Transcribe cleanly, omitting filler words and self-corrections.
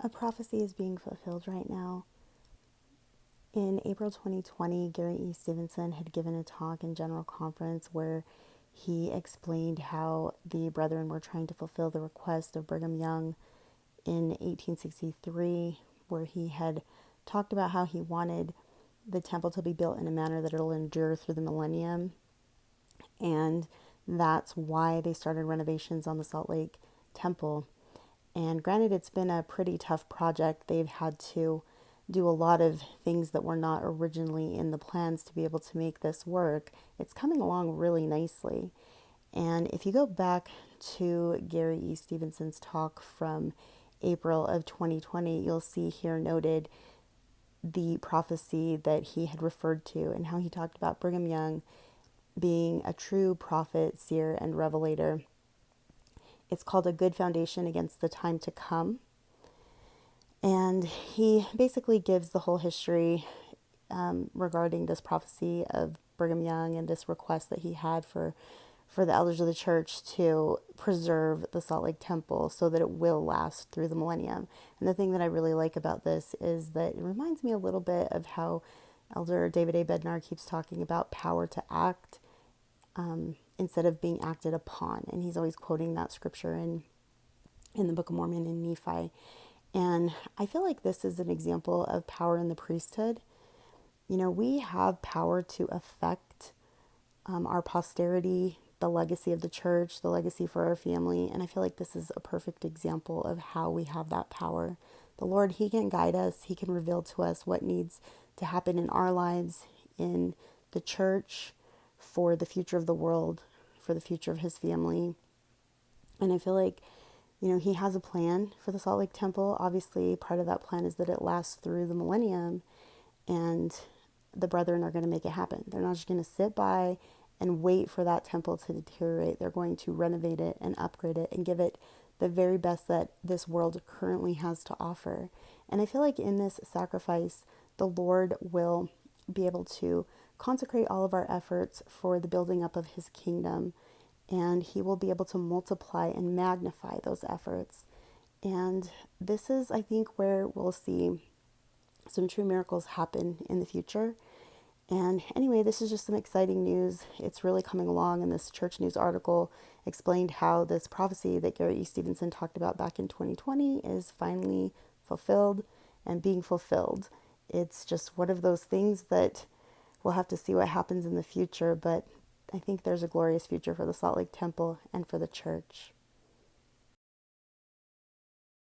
A prophecy is being fulfilled right now. In April 2020, Gary E. Stevenson had given a talk in General Conference where he explained how the Brethren were trying to fulfill the request of Brigham Young in 1863, where he had talked about how he wanted the temple to be built in a manner that it'll endure through the millennium. And that's why they started renovations on the Salt Lake Temple. And granted, it's been a pretty tough project. They've had to do a lot of things that were not originally in the plans to be able to make this work. It's coming along really nicely. And if you go back to Gary E. Stevenson's talk from April of 2020, you'll see here noted the prophecy that he had referred to and how he talked about Brigham Young being a true prophet, seer, and revelator. It's called A Good Foundation Against the Time to Come. And he basically gives the whole history regarding this prophecy of Brigham Young and this request that he had for the elders of the church to preserve the Salt Lake Temple so that it will last through the millennium. And the thing that I really like about this is that it reminds me a little bit of how Elder David A. Bednar keeps talking about power to act instead of being acted upon. And he's always quoting that scripture in the Book of Mormon and Nephi. And I feel like this is an example of power in the priesthood. You know, we have power to affect our posterity, the legacy of the church, the legacy for our family. And I feel like this is a perfect example of how we have that power. The Lord, He can guide us. He can reveal to us what needs to happen in our lives, in the church, for the future of the world, for the future of His family. And I feel like, you know, He has a plan for the Salt Lake Temple. Obviously, part of that plan is that it lasts through the millennium, and the brethren are going to make it happen. They're not just going to sit by and wait for that temple to deteriorate. They're going to renovate it and upgrade it and give it the very best that this world currently has to offer. And I feel like in this sacrifice, the Lord will be able to consecrate all of our efforts for the building up of His kingdom, and He will be able to multiply and magnify those efforts. And this is, I think, where we'll see some true miracles happen in the future. And anyway, this is just some exciting news. It's really coming along, and this Church News article explained how this prophecy that Gary E. Stevenson talked about back in 2020 is finally fulfilled and being fulfilled. It's just one of those things that we'll have to see what happens in the future, but I think there's a glorious future for the Salt Lake Temple and for the church.